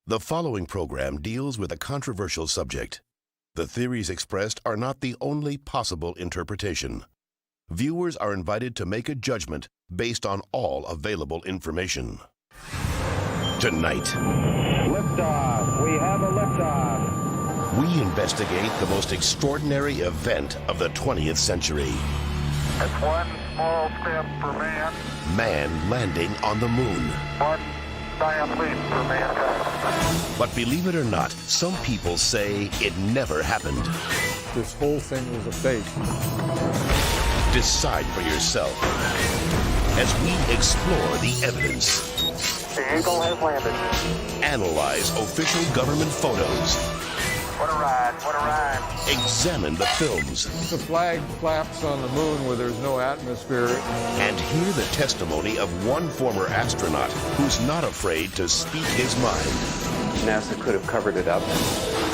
The following program deals with a controversial subject. The theories expressed are not the only possible interpretation. Viewers are invited to make a judgment based on all available information. Tonight, liftoff. We have a liftoff. we investigate the most extraordinary event of the 20th century. It's one small step for man, Man landing on the moon. one giant leap for mankind. But believe it or not, some people say it never happened. This whole thing was a fake. Decide for yourself as we explore the evidence, The Eagle has landed. analyze official government photos, What a ride, what a ride. examine the films, The flag flaps on the moon where there's no atmosphere. and hear the testimony of one former astronaut who's not afraid to speak his mind. NASA could have covered it up.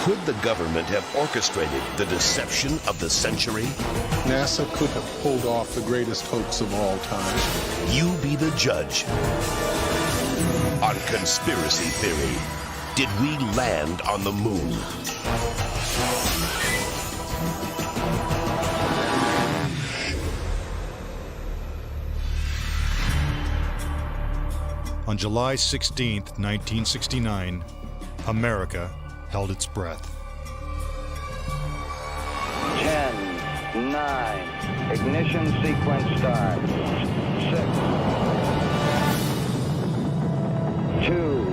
Could the government have orchestrated the deception of the century? NASA could have pulled off the greatest hoax of all time. You be the judge. On Conspiracy Theory, did we land on the moon? On July 16, 1969, America held its breath. 10, 9, ignition sequence start. 6, 2,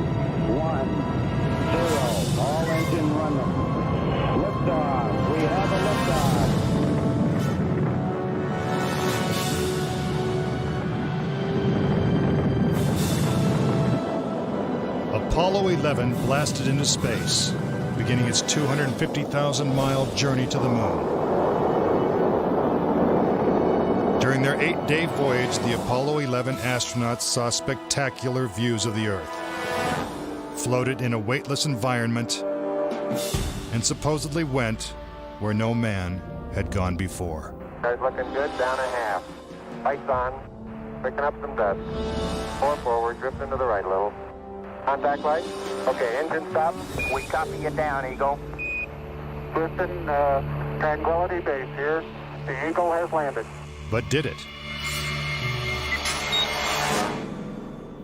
1, 0. All engine running. Liftoff. We have a liftoff. Apollo 11 blasted into space, beginning its 250,000-mile journey to the moon. During their 8-day voyage, the Apollo 11 astronauts saw spectacular views of the Earth, floated in a weightless environment, and supposedly went where no man had gone before. Guys looking good, down a half. Lights on, picking up some dust. 4 forward, drift into the right a little. Contact light. Okay, engine stop. We copy you down, Eagle. Houston, Tranquility Base here. The Eagle has landed. But did it?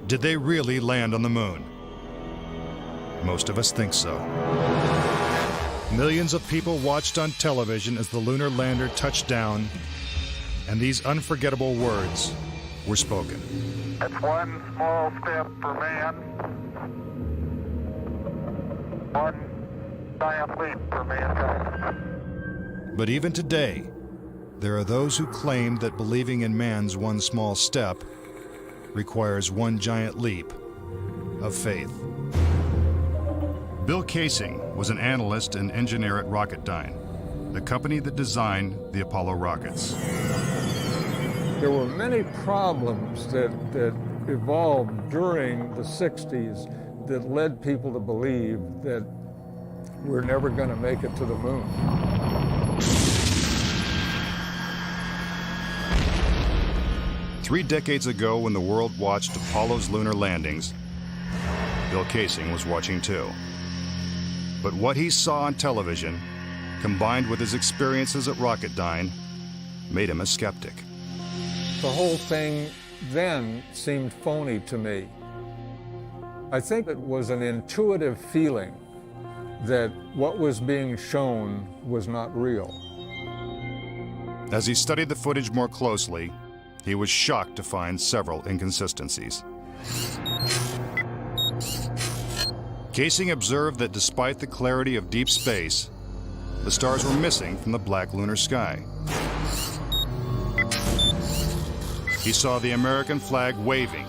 Did they really land on the moon? Most of us think so. Millions of people watched on television as the lunar lander touched down, and these unforgettable words were spoken. It's one small step for man, one giant leap for mankind. But even today, there are those who claim that believing in man's one small step requires one giant leap of faith. Bill Casing was an analyst and engineer at Rocketdyne, the company that designed the Apollo rockets. There were many problems that evolved during the 60s that led people to believe that we're never going to make it to the moon. Three decades ago, when the world watched Apollo's lunar landings, Bill Casing was watching too. But what he saw on television, combined with his experiences at Rocketdyne, made him a skeptic. The whole thing then seemed phony to me. I think it was an intuitive feeling that what was being shown was not real. As he studied the footage more closely, he was shocked to find several inconsistencies. Casing observed that despite the clarity of deep space, the stars were missing from the black lunar sky. He saw the American flag waving,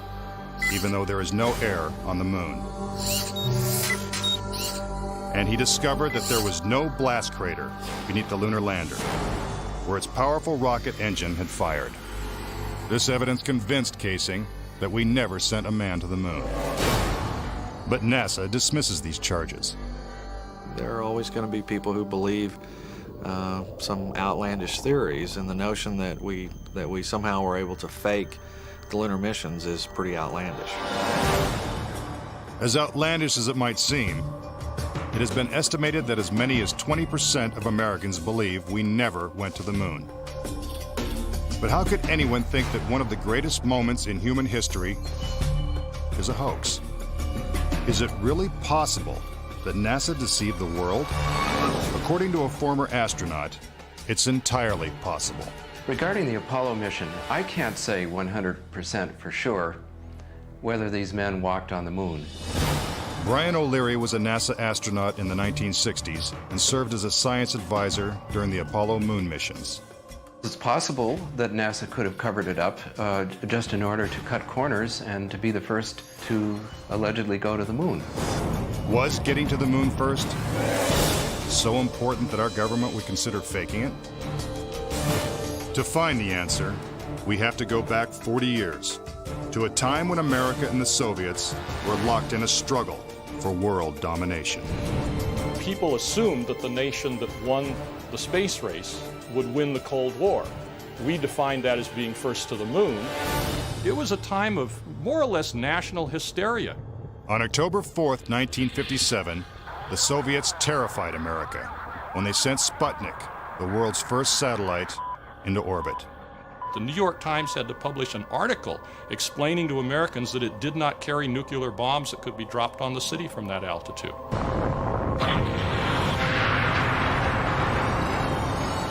even though there is no air on the moon. And he discovered that there was no blast crater beneath the lunar lander, where its powerful rocket engine had fired. This evidence convinced Casing that we never sent a man to the moon. But NASA dismisses these charges. There are always going to be people who believe some outlandish theories, and the notion that we somehow were able to fake the lunar missions is pretty outlandish. As outlandish as it might seem, it has been estimated that as many as 20% of Americans believe we never went to the moon. But how could anyone think that one of the greatest moments in human history is a hoax? Is it really possible that NASA deceived the world? According to a former astronaut, it's entirely possible. Regarding the Apollo mission, I can't say 100% for sure whether these men walked on the moon. Brian O'Leary was a NASA astronaut in the 1960s and served as a science advisor during the Apollo moon missions. It's possible that NASA could have covered it up just in order to cut corners and to be the first to allegedly go to the moon. Was getting to the moon first so important that our government would consider faking it? To find the answer, we have to go back 40 years, to a time when America and the Soviets were locked in a struggle for world domination. People assumed that the nation that won the space race would win the Cold War. We defined that as being first to the moon. It was a time of more or less national hysteria. On October 4th, 1957, the Soviets terrified America when they sent Sputnik, the world's first satellite, into orbit. The New York Times had to publish an article explaining to Americans that it did not carry nuclear bombs that could be dropped on the city from that altitude.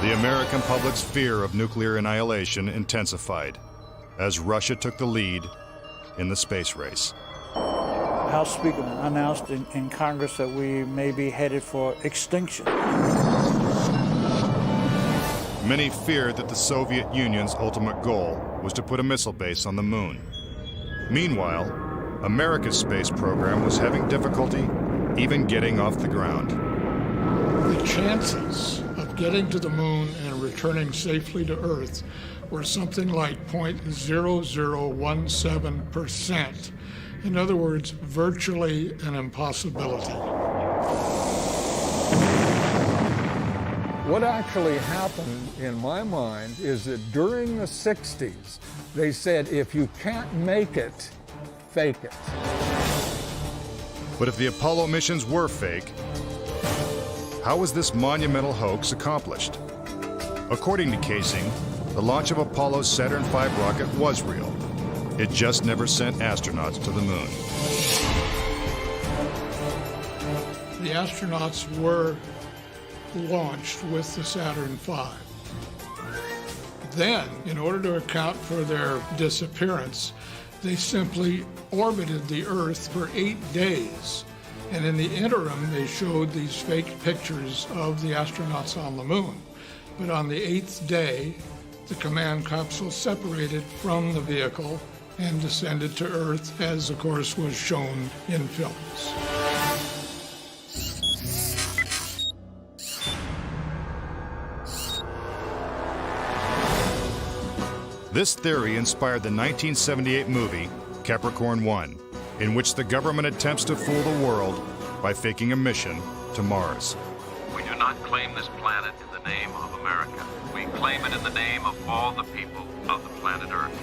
The American public's fear of nuclear annihilation intensified as Russia took the lead in the space race. House Speaker announced in Congress that we may be headed for extinction. Many feared that the Soviet Union's ultimate goal was to put a missile base on the moon. Meanwhile, America's space program was having difficulty even getting off the ground. The chances of getting to the moon and returning safely to Earth were something like 0.0017%. In other words, virtually an impossibility. What actually happened in my mind is that during the 60s, they said, if you can't make it, fake it. But if the Apollo missions were fake, how was this monumental hoax accomplished? According to Casing, the launch of Apollo's Saturn V rocket was real. It just never sent astronauts to the moon. The astronauts were launched with the Saturn V. Then, in order to account for their disappearance, they simply orbited the Earth for 8 days. And in the interim, they showed these fake pictures of the astronauts on the moon. But on the 8th day, the command capsule separated from the vehicle and descended to Earth, as of course was shown in films. This theory inspired the 1978 movie Capricorn 1, in which the government attempts to fool the world by faking a mission to Mars. We do not claim this planet in the name of America. We claim it in the name of all the people of the planet Earth.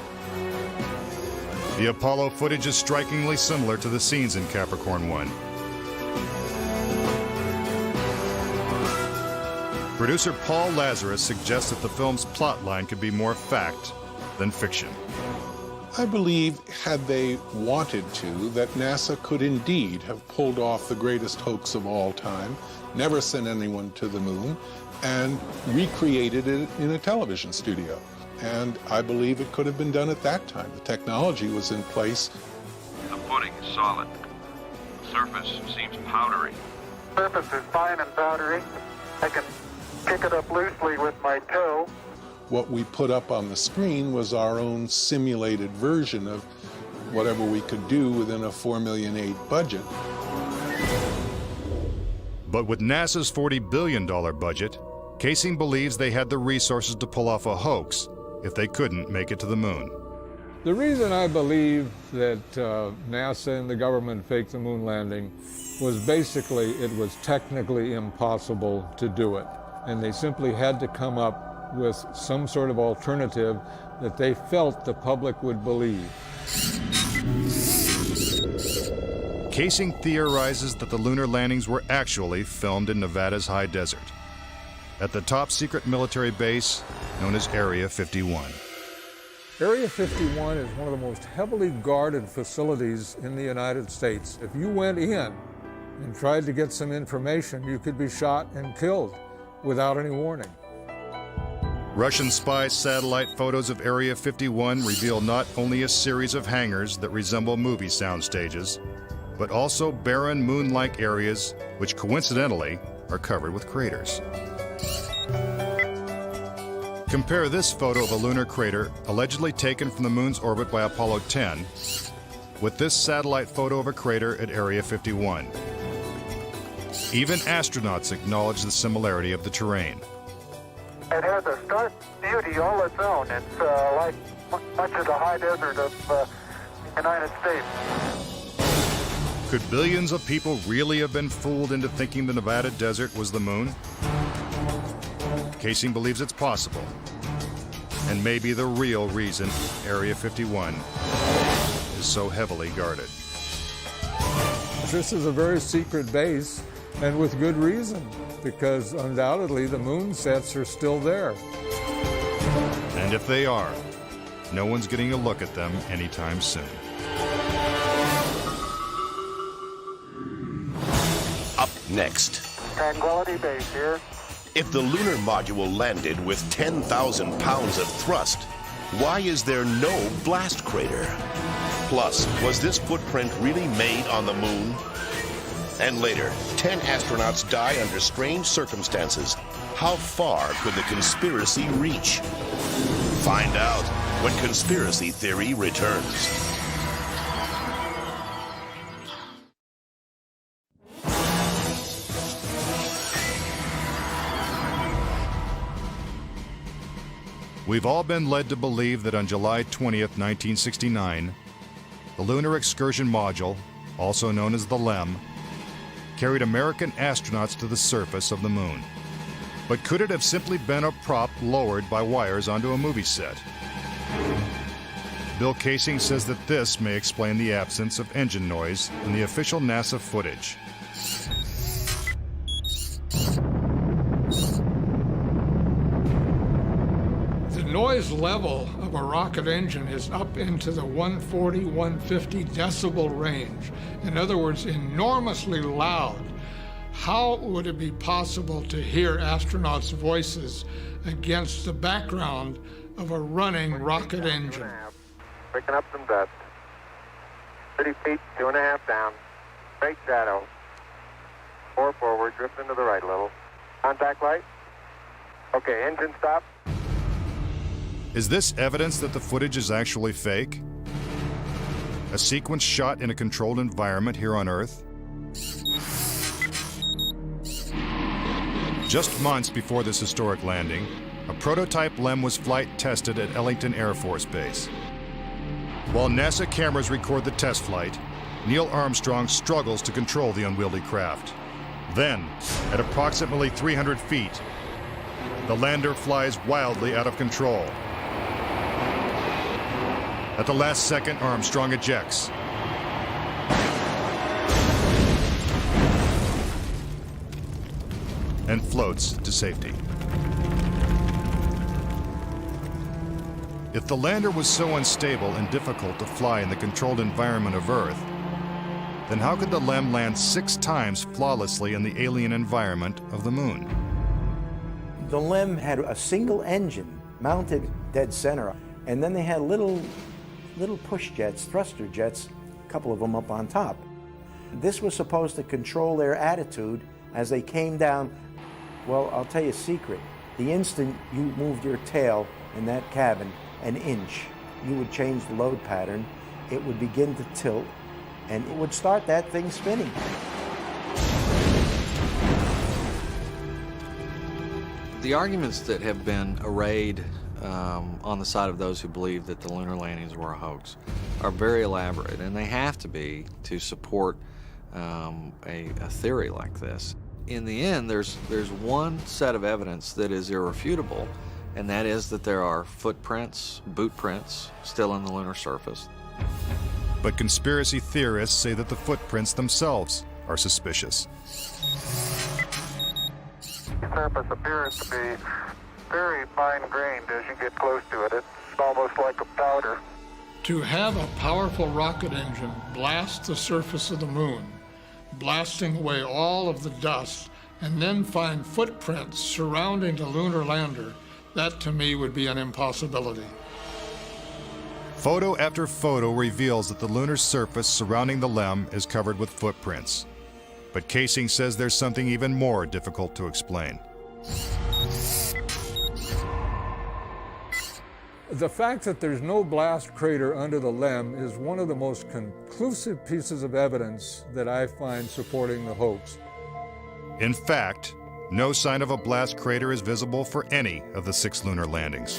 The Apollo footage is strikingly similar to the scenes in Capricorn 1. Producer Paul Lazarus suggests that the film's plotline could be more fact than fiction. I believe, had they wanted to, that NASA could indeed have pulled off the greatest hoax of all time, never sent anyone to the moon, and recreated it in a television studio. And I believe it could have been done at that time. The technology was in place. The footing is solid. The surface seems powdery. Surface is fine and powdery. I can pick it up loosely with my toe. What we put up on the screen was our own simulated version of whatever we could do within a $4.8 million budget. But with NASA's $40 billion budget, Casing believes they had the resources to pull off a hoax if they couldn't make it to the moon. The reason I believe that NASA and the government faked the moon landing was basically it was technically impossible to do it. And they simply had to come up with some sort of alternative that they felt the public would believe. Casing theorizes that the lunar landings were actually filmed in Nevada's high desert, at the top secret military base known as Area 51. Area 51 is one of the most heavily guarded facilities in the United States. If you went in and tried to get some information, you could be shot and killed without any warning. Russian spy satellite photos of Area 51 reveal not only a series of hangars that resemble movie sound stages, but also barren moon-like areas which coincidentally are covered with craters. Compare this photo of a lunar crater allegedly taken from the moon's orbit by Apollo 10 with this satellite photo of a crater at Area 51. Even astronauts acknowledge the similarity of the terrain. It has a stark beauty all its own. It's like much of the high desert of the United States. Could billions of people really have been fooled into thinking the Nevada desert was the moon? Casing believes it's possible, and maybe the real reason Area 51 is so heavily guarded. This is a very secret base, and with good reason, because undoubtedly the moon sets are still there. And if they are, no one's getting a look at them anytime soon. Up next. Tranquility Base here. If the lunar module landed with 10,000 pounds of thrust, why is there no blast crater? Plus, was this footprint really made on the moon? And later, 10 astronauts die under strange circumstances. How far could the conspiracy reach? Find out when Conspiracy Theory returns. We've all been led to believe that on July 20th, 1969, the Lunar Excursion Module, also known as the LEM, carried American astronauts to the surface of the moon. But could it have simply been a prop lowered by wires onto a movie set? Bill Casing says that this may explain the absence of engine noise in the official NASA footage. The noise level of a rocket engine is up into the 140, 150 decibel range. In other words, enormously loud. How would it be possible to hear astronauts' voices against the background of a running rocket engine? Picking up some dust. 30 feet, 2.5 down. Straight shadow. 4 forward, drifting to the right a little. Contact light. Okay, engine stop. Is this evidence that the footage is actually fake? A sequence shot in a controlled environment here on Earth? Just months before this historic landing, a prototype LEM was flight tested at Ellington Air Force Base. While NASA cameras record the test flight, Neil Armstrong struggles to control the unwieldy craft. Then, at approximately 300 feet, the lander flies wildly out of control. At the last second, Armstrong ejects. And floats to safety. If the lander was so unstable and difficult to fly in the controlled environment of Earth, then how could the LEM land 6 times flawlessly in the alien environment of the moon? The LEM had a single engine mounted dead center, and then they had little push jets, thruster jets, a couple of them up on top. This was supposed to control their attitude as they came down. Well, I'll tell you a secret. The instant you moved your tail in that cabin an inch, you would change the load pattern, it would begin to tilt, and it would start that thing spinning. The arguments that have been arrayed on the side of those who believe that the lunar landings were a hoax are very elaborate, and they have to be to support a theory like this. In the end, there's one set of evidence that is irrefutable, and that is that there are footprints, boot prints, still on the lunar surface. But conspiracy theorists say that the footprints themselves are suspicious. The surface appears to be very fine-grained as you get close to it. It's almost like a powder. To have a powerful rocket engine blast the surface of the moon, blasting away all of the dust, and then find footprints surrounding the lunar lander, that to me would be an impossibility. Photo after photo reveals that the lunar surface surrounding the LEM is covered with footprints. But Casing says there's something even more difficult to explain. The fact that there's no blast crater under the LEM is one of the most conclusive pieces of evidence that I find supporting the hoax. In fact, no sign of a blast crater is visible for any of the 6 lunar landings.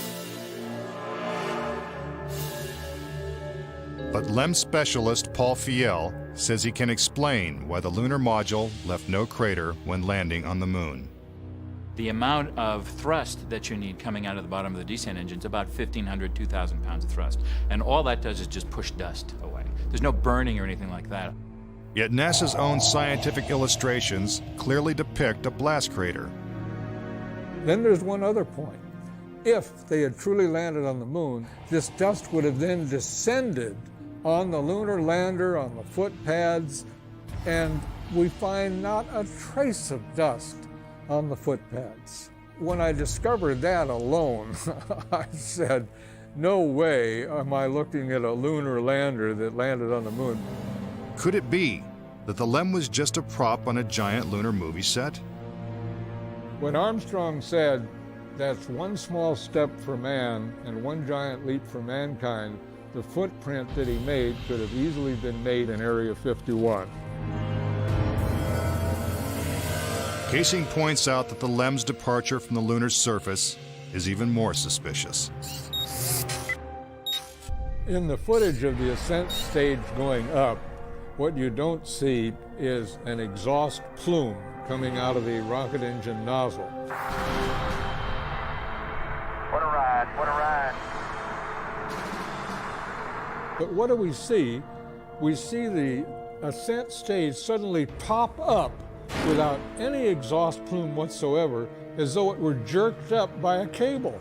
But LEM specialist Paul Fiel says he can explain why the lunar module left no crater when landing on the moon. The amount of thrust that you need coming out of the bottom of the descent engine is about 1,500, 2,000 pounds of thrust. And all that does is just push dust away. There's no burning or anything like that. Yet NASA's own scientific illustrations clearly depict a blast crater. Then there's one other point. If they had truly landed on the moon, this dust would have then descended on the lunar lander, on the foot pads, and we find not a trace of dust on the foot pads. When I discovered that alone, I said, no way am I looking at a lunar lander that landed on the moon. Could it be that the LEM was just a prop on a giant lunar movie set? When Armstrong said, that's one small step for man and one giant leap for mankind, the footprint that he made could have easily been made in Area 51. Casing points out that the LEM's departure from the lunar surface is even more suspicious. In the footage of the ascent stage going up, what you don't see is an exhaust plume coming out of the rocket engine nozzle. What a ride, what a ride. But what do we see? We see the ascent stage suddenly pop up without any exhaust plume whatsoever, as though it were jerked up by a cable.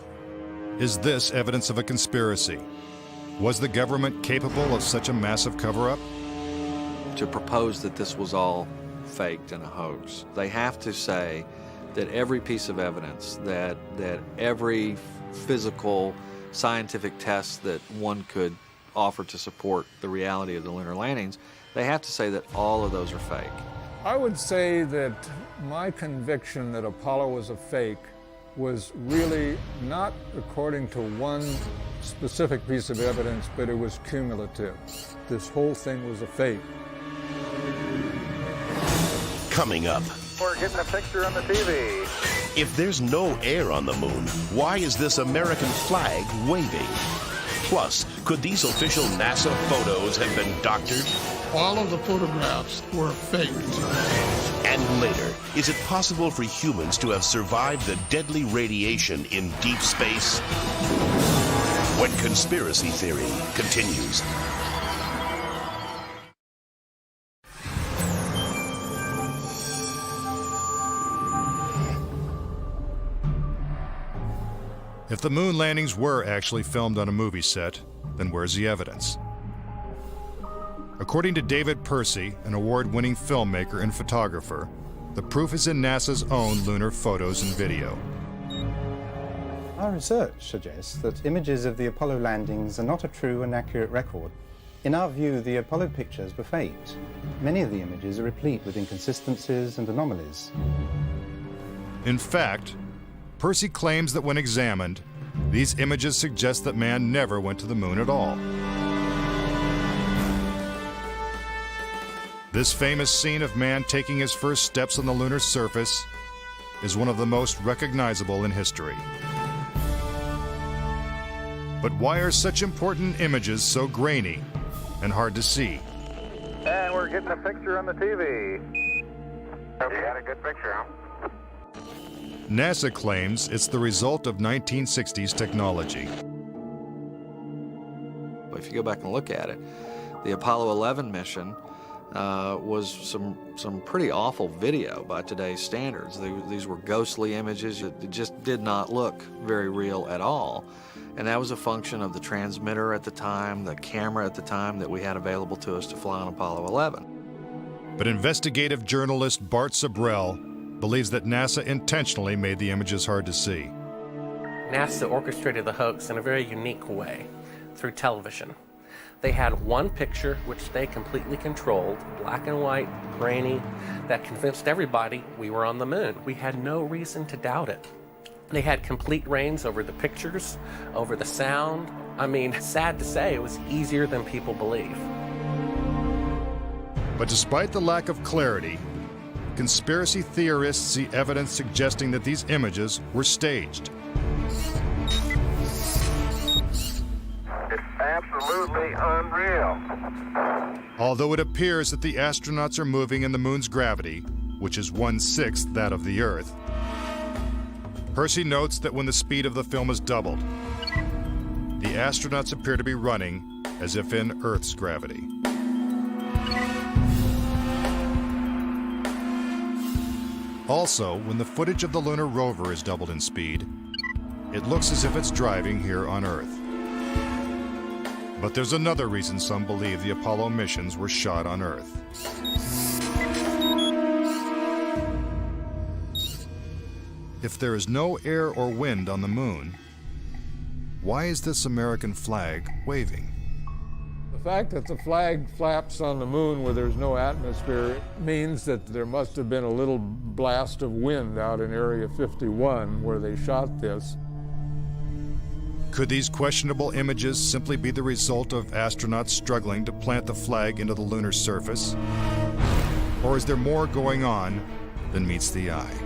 Is this evidence of a conspiracy? Was the government capable of such a massive cover-up? To propose that this was all faked and a hoax, they have to say that every piece of evidence, that every physical, scientific test that one could offer to support the reality of the lunar landings, they have to say that all of those are fake. I would say that my conviction that Apollo was a fake was really not according to one specific piece of evidence, but it was cumulative. This whole thing was a fake. Coming up. We're getting a picture on the TV. If there's no air on the moon, why is this American flag waving? Plus, could these official NASA photos have been doctored? All of the photographs were faked. And later, is it possible for humans to have survived the deadly radiation in deep space? When Conspiracy Theory continues. If the moon landings were actually filmed on a movie set, then where's the evidence? According to David Percy, an award-winning filmmaker and photographer, the proof is in NASA's own lunar photos and video. Our research suggests that images of the Apollo landings are not a true and accurate record. In our view, the Apollo pictures were faked. Many of the images are replete with inconsistencies and anomalies. In fact, Percy claims that when examined, these images suggest that man never went to the moon at all. This famous scene of man taking his first steps on the lunar surface is one of the most recognizable in history. But why are such important images so grainy and hard to see? And we're getting a picture on the TV. Okay, you got a good picture, huh? NASA claims it's the result of 1960s technology. If you go back and look at it, The Apollo 11 mission was some pretty awful video by today's standards. These were ghostly images. It just did not look very real at all. And that was a function of the transmitter at the time, the camera at the time that we had available to us to fly on Apollo 11. But investigative journalist Bart Sabrell believes that NASA intentionally made the images hard to see. NASA orchestrated the hoax in a very unique way through television. They had one picture which they completely controlled, black and white, grainy, that convinced everybody we were on the moon. We had no reason to doubt it. They had complete reins over the pictures, over the sound. I mean, sad to say, it was easier than people believe. But despite the lack of clarity, conspiracy theorists see evidence suggesting that these images were staged. It's absolutely unreal. Although it appears that the astronauts are moving in the moon's gravity, which is 1/6 that of the Earth, Percy notes that when the speed of the film is doubled, the astronauts appear to be running as if in Earth's gravity. Also, when the footage of the lunar rover is doubled in speed, it looks as if it's driving here on Earth. But there's another reason some believe the Apollo missions were shot on Earth. If there is no air or wind on the moon, why is this American flag waving? The fact that the flag flaps on the moon where there's no atmosphere means that there must have been a little blast of wind out in Area 51 where they shot this. Could these questionable images simply be the result of astronauts struggling to plant the flag into the lunar surface? Or is there more going on than meets the eye?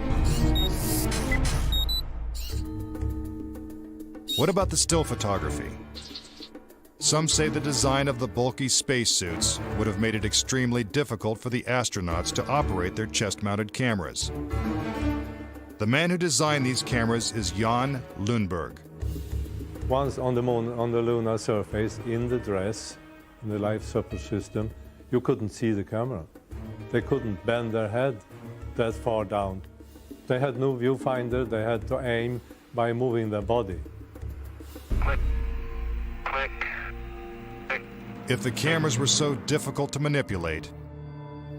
What about the still photography? Some say the design of the bulky spacesuits would have made it extremely difficult for the astronauts to operate their chest-mounted cameras. The man who designed these cameras is Jan Lundberg. Once on the moon, on the lunar surface, in the dress, in the life support system, you couldn't see the camera. They couldn't bend their head that far down. They had no viewfinder, they had to aim by moving their body. Click, click, click. If the cameras were so difficult to manipulate,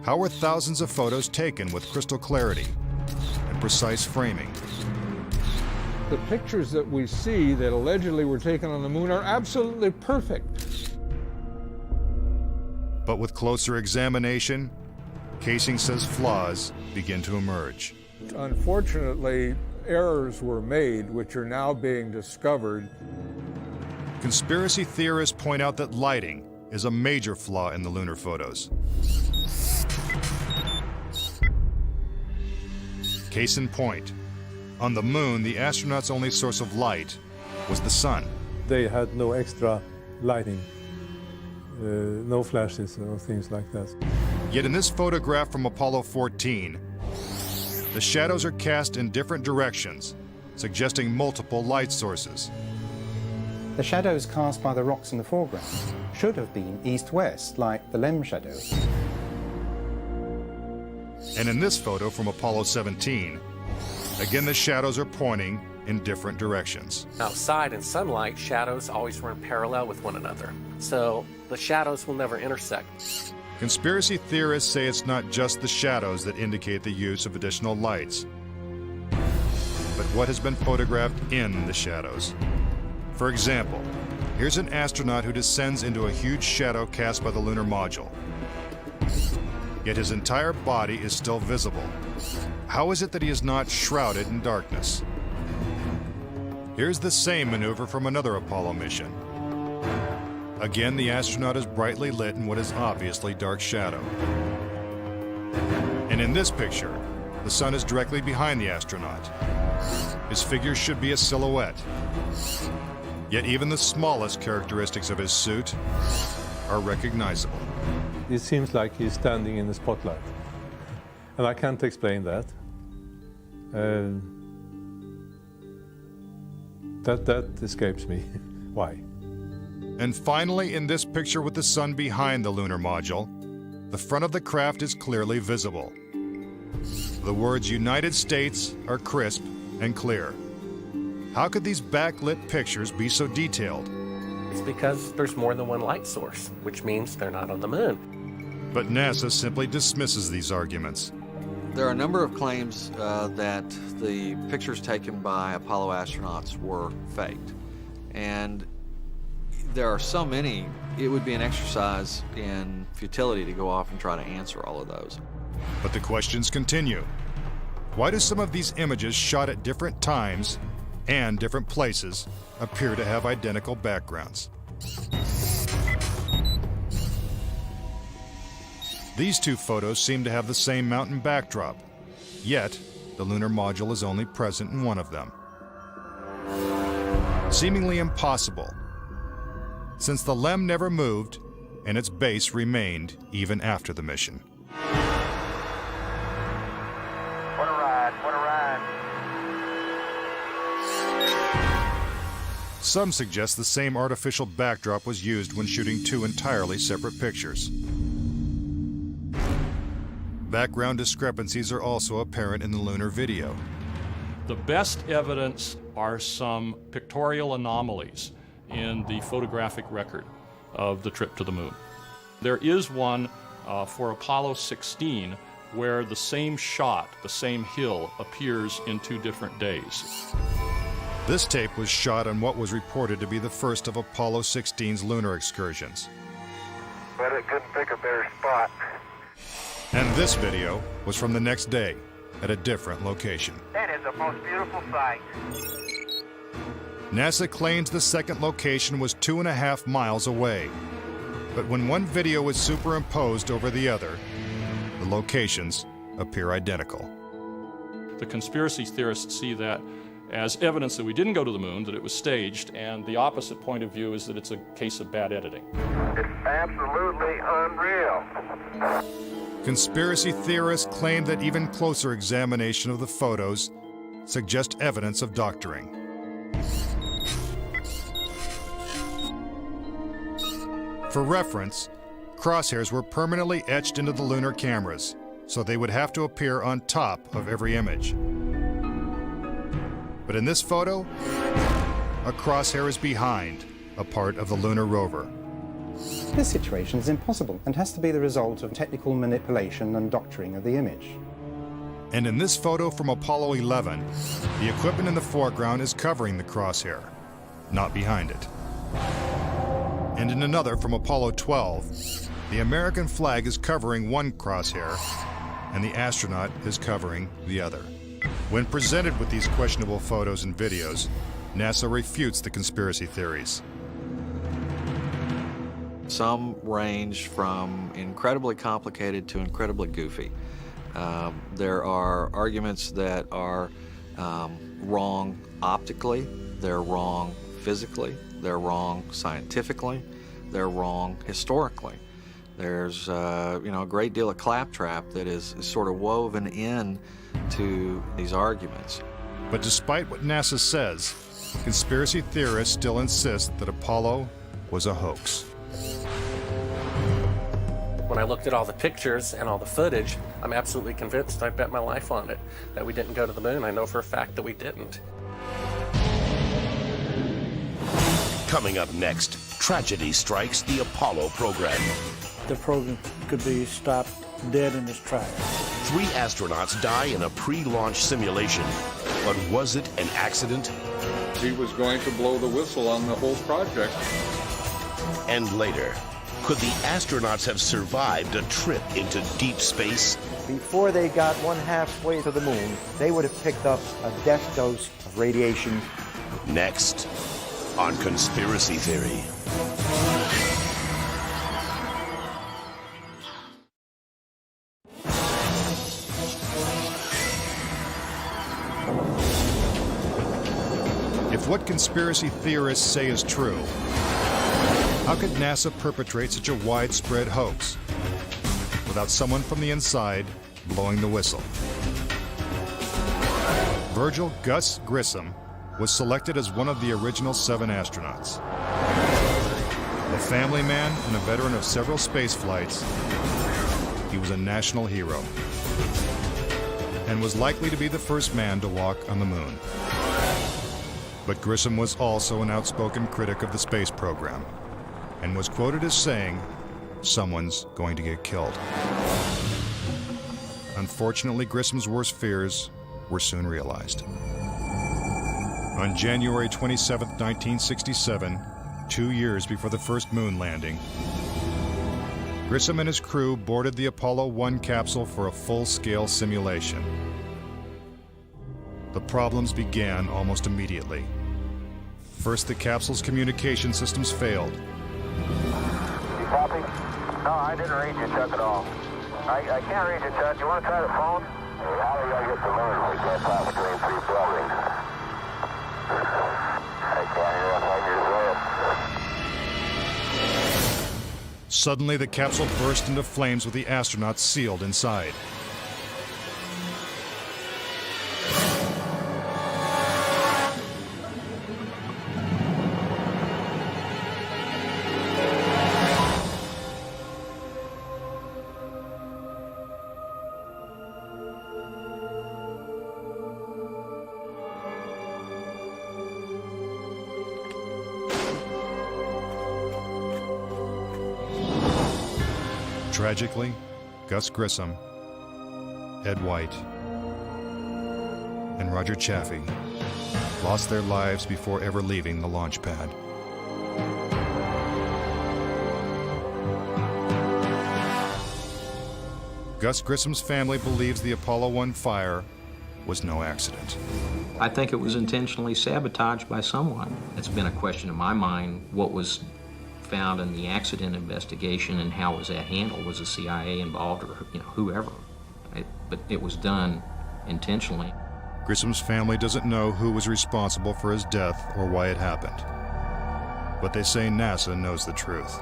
how were thousands of photos taken with crystal clarity and precise framing? The pictures that we see that allegedly were taken on the moon are absolutely perfect. But with closer examination, Casing says flaws begin to emerge. Unfortunately, errors were made which are now being discovered. Conspiracy theorists point out that lighting is a major flaw in the lunar photos. Case in point, on the moon, the astronauts' only source of light was the sun. They had no extra lighting, no flashes or things like that. Yet in this photograph from Apollo 14, the shadows are cast in different directions, suggesting multiple light sources. The shadows cast by the rocks in the foreground should have been east-west, like the LEM shadow. And in this photo from Apollo 17, again the shadows are pointing in different directions. Outside in sunlight, shadows always run parallel with one another. So the shadows will never intersect. Conspiracy theorists say it's not just the shadows that indicate the use of additional lights, but what has been photographed in the shadows. For example, here's an astronaut who descends into a huge shadow cast by the lunar module. Yet his entire body is still visible. How is it that he is not shrouded in darkness? Here's the same maneuver from another Apollo mission. Again, the astronaut is brightly lit in what is obviously dark shadow. And in this picture, the sun is directly behind the astronaut. His figure should be a silhouette. Yet even the smallest characteristics of his suit are recognizable. It seems like he's standing in the spotlight. And I can't explain that. That escapes me. Why? And finally, in this picture with the sun behind the lunar module, the front of the craft is clearly visible. The words United States are crisp and clear. How could these backlit pictures be so detailed? It's because there's more than one light source, which means they're not on the moon. But NASA simply dismisses these arguments. There are a number of claims that the pictures taken by Apollo astronauts were faked. And there are so many, it would be an exercise in futility to go off and try to answer all of those. But the questions continue. Why do some of these images shot at different times and different places appear to have identical backgrounds? These two photos seem to have the same mountain backdrop, yet the lunar module is only present in one of them. Seemingly impossible, since the LEM never moved and its base remained even after the mission. What a ride, what a ride. Some suggest the same artificial backdrop was used when shooting two entirely separate pictures. Background discrepancies are also apparent in the lunar video. The best evidence are some pictorial anomalies in the photographic record of the trip to the moon. There is one for Apollo 16 where the same shot, the same hill, appears in 2 different days. This tape was shot on what was reported to be the first of Apollo 16's lunar excursions. But it couldn't pick a better spot. And this video was from the next day at a different location. That is the most beautiful sight. NASA claims the second location was 2.5 miles away. But when one video is superimposed over the other, the locations appear identical. The conspiracy theorists see that as evidence that we didn't go to the moon, that it was staged, and the opposite point of view is that it's a case of bad editing. It's absolutely unreal. Conspiracy theorists claim that even closer examination of the photos suggest evidence of doctoring. For reference, crosshairs were permanently etched into the lunar cameras, so they would have to appear on top of every image. But in this photo, a crosshair is behind a part of the lunar rover. This situation is impossible and has to be the result of technical manipulation and doctoring of the image. And in this photo from Apollo 11, the equipment in the foreground is covering the crosshair, not behind it. And in another from Apollo 12, the American flag is covering one crosshair and the astronaut is covering the other. When presented with these questionable photos and videos, NASA refutes the conspiracy theories. Some range from incredibly complicated to incredibly goofy. There are arguments that are wrong optically, they're wrong physically, they're wrong scientifically, they're wrong historically. There's a great deal of claptrap that is sort of woven in to these arguments. But despite what NASA says, conspiracy theorists still insist that Apollo was a hoax. When I looked at all the pictures and all the footage, I'm absolutely convinced, I bet my life on it, that we didn't go to the moon. I know for a fact that we didn't. Coming up next, tragedy strikes the Apollo program. The program could be stopped dead in its tracks. 3 astronauts die in a pre-launch simulation. But was it an accident? He was going to blow the whistle on the whole project. And later, could the astronauts have survived a trip into deep space? Before they got 1/2 way to the moon, they would have picked up a death dose of radiation. Next, on Conspiracy Theory. If what conspiracy theorists say is true, how could NASA perpetrate such a widespread hoax without someone from the inside blowing the whistle? Virgil Gus Grissom was selected as one of the original 7 astronauts. A family man and a veteran of several space flights, he was a national hero and was likely to be the first man to walk on the moon. But Grissom was also an outspoken critic of the space program and was quoted as saying, "Someone's going to get killed." Unfortunately, Grissom's worst fears were soon realized. On January 27, 1967, 2 years before the first moon landing, Grissom and his crew boarded the Apollo 1 capsule for a full-scale simulation. The problems began almost immediately. First, the capsule's communication systems failed. You copy? No, I didn't read you, Chuck, at all. I can't read you, Chuck. You want to try the phone? Hey, how do I get the moon? We can't pass between 3 buildings. I can't hear us. I just Suddenly, the capsule burst into flames with the astronauts sealed inside. Tragically, Gus Grissom, Ed White, and Roger Chaffee lost their lives before ever leaving the launch pad. Gus Grissom's family believes the Apollo 1 fire was no accident. I think it was intentionally sabotaged by someone. It's been a question in my mind, what was found in the accident investigation and how was that handled? Was the CIA involved or whoever? But it was done intentionally. Grissom's family doesn't know who was responsible for his death or why it happened. But they say NASA knows the truth.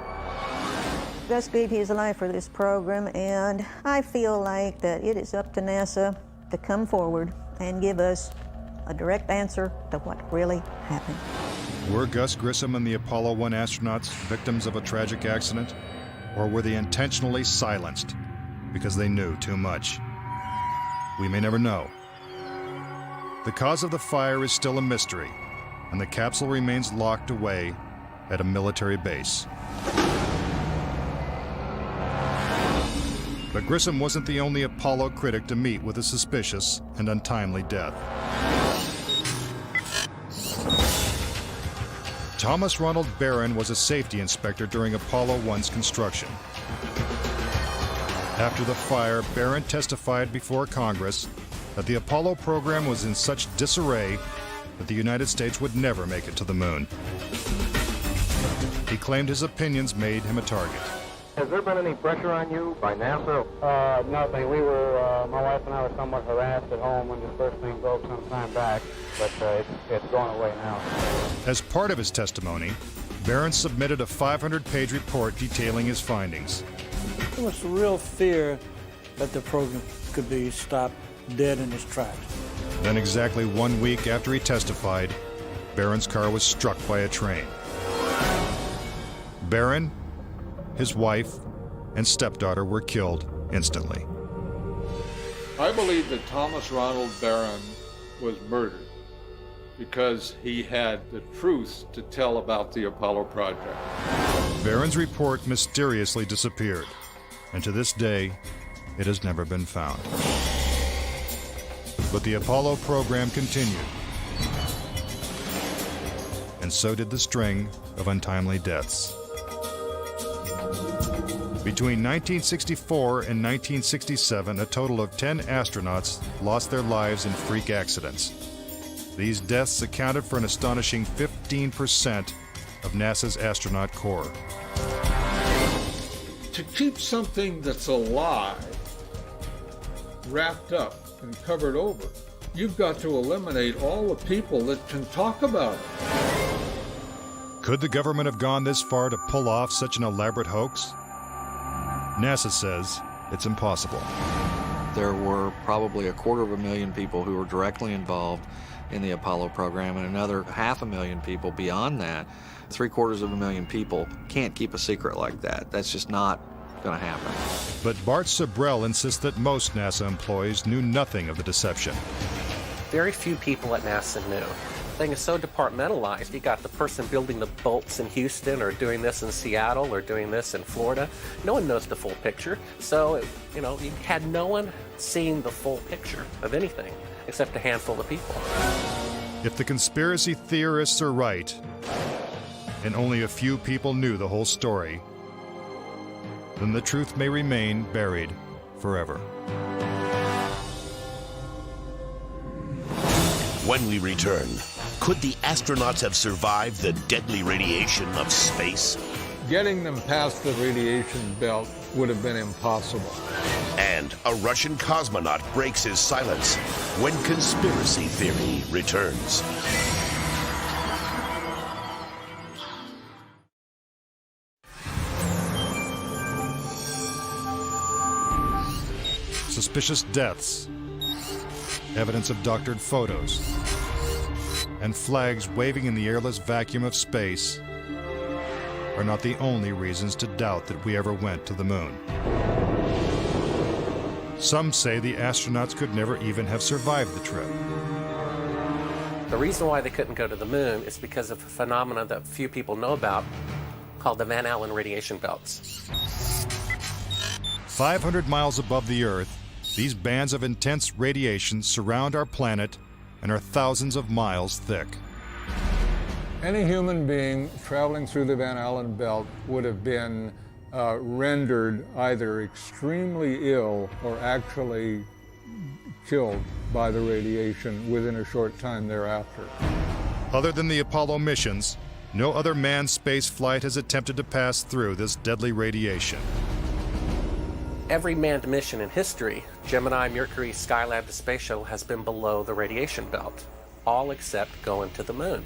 Gus gave his life for this program, and I feel like that it is up to NASA to come forward and give us a direct answer to what really happened. Were Gus Grissom and the Apollo 1 astronauts victims of a tragic accident? Or were they intentionally silenced because they knew too much? We may never know. The cause of the fire is still a mystery, and the capsule remains locked away at a military base. But Grissom wasn't the only Apollo critic to meet with a suspicious and untimely death. Thomas Ronald Barron was a safety inspector during Apollo 1's construction. After the fire, Barron testified before Congress that the Apollo program was in such disarray that the United States would never make it to the moon. He claimed his opinions made him a target. Has there been any pressure on you by NASA? Nothing. We were, my wife and I were somewhat harassed at home when this first thing broke some time back, but it's gone away now. As part of his testimony, Barron submitted a 500-page report detailing his findings. There was a real fear that the program could be stopped dead in its tracks. Then exactly 1 week after he testified, Barron's car was struck by a train. Barron, his wife, and stepdaughter were killed instantly. I believe that Thomas Ronald Barron was murdered because he had the truth to tell about the Apollo project. Barron's report mysteriously disappeared, and to this day, it has never been found. But the Apollo program continued, and so did the string of untimely deaths. Between 1964 and 1967, a total of 10 astronauts lost their lives in freak accidents. These deaths accounted for an astonishing 15% of NASA's astronaut corps. To keep something that's alive wrapped up and covered over, you've got to eliminate all the people that can talk about it. Could the government have gone this far to pull off such an elaborate hoax? NASA says it's impossible. There were probably 250,000 people who were directly involved in the Apollo program, and another 500,000 people beyond that. 750,000 people can't keep a secret like that. That's just not going to happen. But Bart Sabrell insists that most NASA employees knew nothing of the deception. Very few people at NASA knew. The thing is so departmentalized. You got the person building the bolts in Houston, or doing this in Seattle, or doing this in Florida. No one knows the full picture. So, you had no one seeing the full picture of anything except a handful of people. If the conspiracy theorists are right, and only a few people knew the whole story, then the truth may remain buried forever. When we return, could the astronauts have survived the deadly radiation of space? Getting them past the radiation belt would have been impossible. And a Russian cosmonaut breaks his silence when conspiracy theory returns. Suspicious deaths, evidence of doctored photos, and flags waving in the airless vacuum of space are not the only reasons to doubt that we ever went to the moon. Some say the astronauts could never even have survived the trip. The reason why they couldn't go to the moon is because of a phenomenon that few people know about called the Van Allen radiation belts. 500 miles above the Earth, these bands of intense radiation surround our planet and are thousands of miles thick. Any human being traveling through the Van Allen belt would have been rendered either extremely ill or actually killed by the radiation within a short time thereafter. Other than the Apollo missions, no other manned space flight has attempted to pass through this deadly radiation. Every manned mission in history, Gemini, Mercury, Skylab, the Space Shuttle, has been below the radiation belt, all except going to the moon.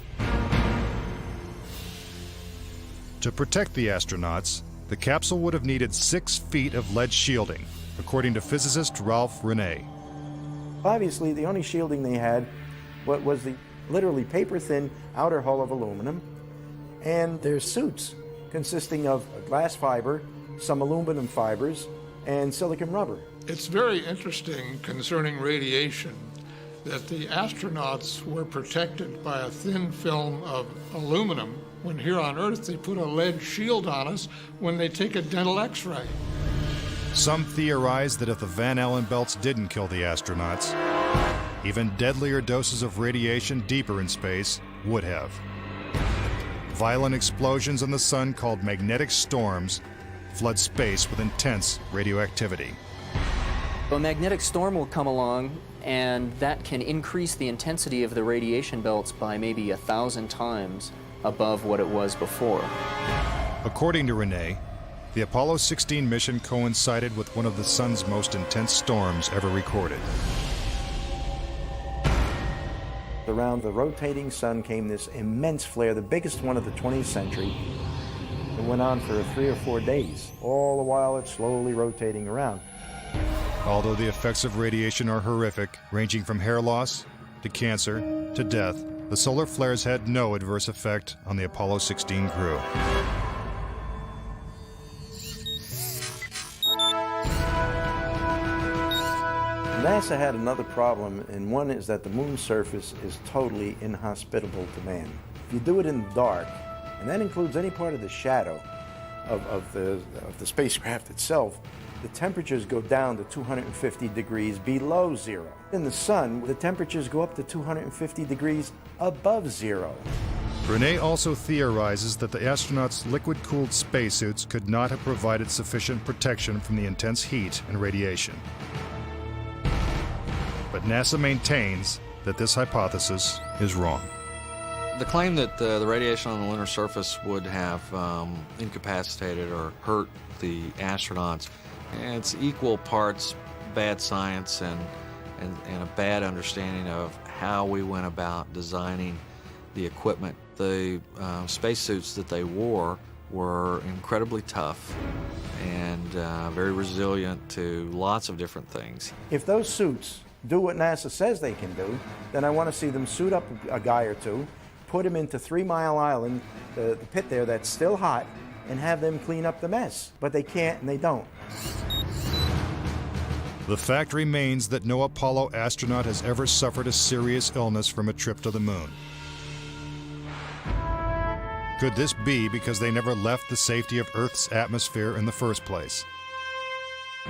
To protect the astronauts, the capsule would have needed 6 feet of lead shielding, according to physicist Ralph Rene. Obviously, the only shielding they had was the literally paper-thin outer hull of aluminum, and their suits consisting of glass fiber, some aluminum fibers, and silicon rubber. It's very interesting concerning radiation that the astronauts were protected by a thin film of aluminum when here on Earth they put a lead shield on us when they take a dental x-ray. Some theorize that if the Van Allen belts didn't kill the astronauts, even deadlier doses of radiation deeper in space would have. Violent explosions in the sun called magnetic storms flood space with intense radioactivity. A magnetic storm will come along, and that can increase the intensity of the radiation belts by maybe 1,000 times above what it was before. According to Rene, the Apollo 16 mission coincided with one of the sun's most intense storms ever recorded. Around the rotating sun came this immense flare, the biggest one of the 20th century. It went on for 3 or 4 days, all the while it's slowly rotating around. Although the effects of radiation are horrific, ranging from hair loss to cancer to death, the solar flares had no adverse effect on the Apollo 16 crew. NASA had another problem, and one is that the moon's surface is totally inhospitable to man. If you do it in the dark, and that includes any part of the shadow of the spacecraft itself, the temperatures go down to 250 degrees below zero. In the sun, the temperatures go up to 250 degrees above zero. Rene also theorizes that the astronauts' liquid-cooled spacesuits could not have provided sufficient protection from the intense heat and radiation. But NASA maintains that this hypothesis is wrong. The claim that the radiation on the lunar surface would have incapacitated or hurt the astronauts, it's equal parts bad science and a bad understanding of how we went about designing the equipment. The spacesuits that they wore were incredibly tough and very resilient to lots of different things. If those suits do what NASA says they can do, then I want to see them suit up a guy or two, put him into 3 Mile Island, the pit there that's still hot, and have them clean up the mess. But they can't and they don't. The fact remains that no Apollo astronaut has ever suffered a serious illness from a trip to the moon. Could this be because they never left the safety of Earth's atmosphere in the first place?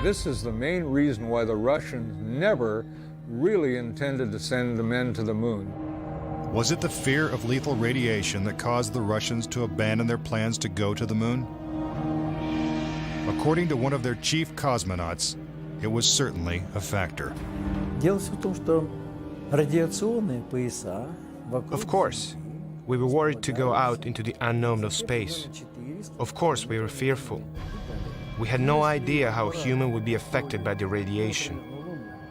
This is the main reason why the Russians never really intended to send the men to the moon. Was it the fear of lethal radiation that caused the Russians to abandon their plans to go to the moon? According to one of their chief cosmonauts, it was certainly a factor. Of course, we were worried to go out into the unknown of space. Of course, we were fearful. We had no idea how human would be affected by the radiation.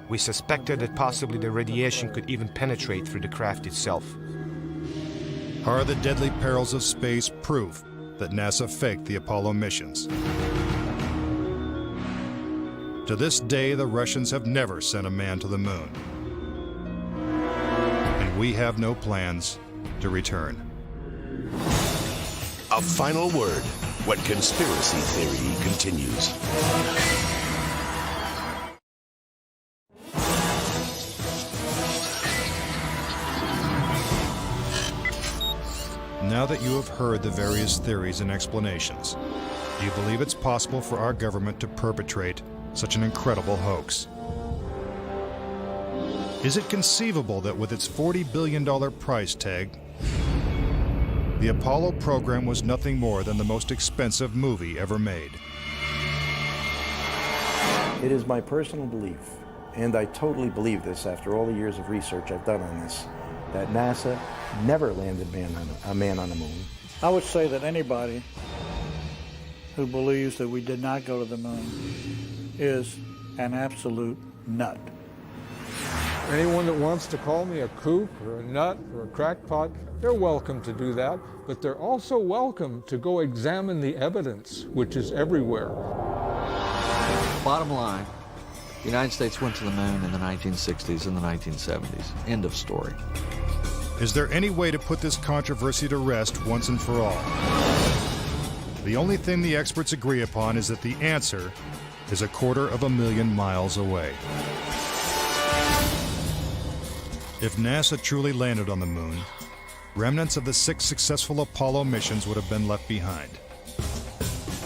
We suspected that possibly the radiation could even penetrate through the craft itself. Are the deadly perils of space proof that NASA faked the Apollo missions? To this day, the Russians have never sent a man to the moon. And we have no plans to return. A final word when conspiracy theory continues. Now that you have heard the various theories and explanations, do you believe it's possible for our government to perpetrate such an incredible hoax? Is it conceivable that with its $40 billion price tag, the Apollo program was nothing more than the most expensive movie ever made? It is my personal belief, and I totally believe this after all the years of research I've done on this, that NASA never landed a man on the moon. I would say that anybody who believes that we did not go to the moon is an absolute nut. Anyone that wants to call me a kook or a nut or a crackpot, they're welcome to do that, but they're also welcome to go examine the evidence, which is everywhere. Bottom line, the United States went to the moon in the 1960s and the 1970s. End of story. Is there any way to put this controversy to rest once and for all? The only thing the experts agree upon is that the answer is 250,000 miles away. If NASA truly landed on the moon, remnants of the 6 successful Apollo missions would have been left behind.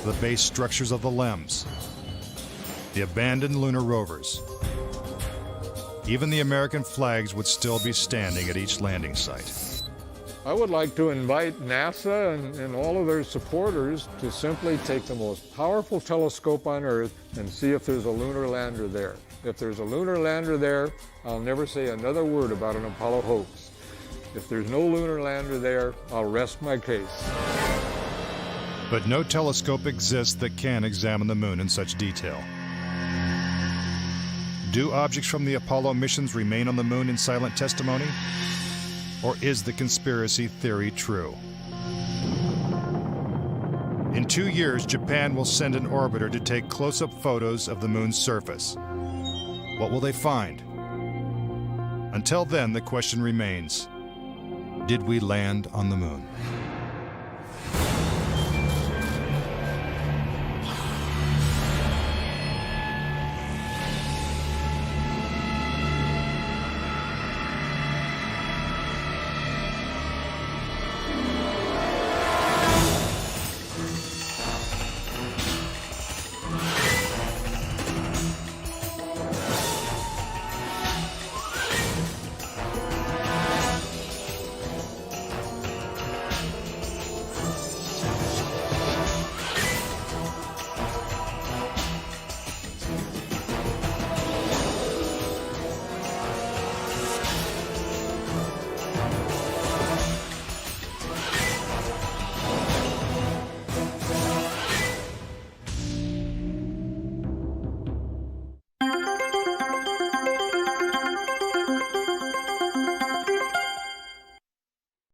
The base structures of the LEMs, the abandoned lunar rovers. Even the American flags would still be standing at each landing site. I would like to invite NASA and all of their supporters to simply take the most powerful telescope on Earth and see if there's a lunar lander there. If there's a lunar lander there, I'll never say another word about an Apollo hoax. If there's no lunar lander there, I'll rest my case. But no telescope exists that can examine the moon in such detail. Do objects from the Apollo missions remain on the moon in silent testimony? Or is the conspiracy theory true? In 2 years, Japan will send an orbiter to take close-up photos of the moon's surface. What will they find? Until then, the question remains, did we land on the moon?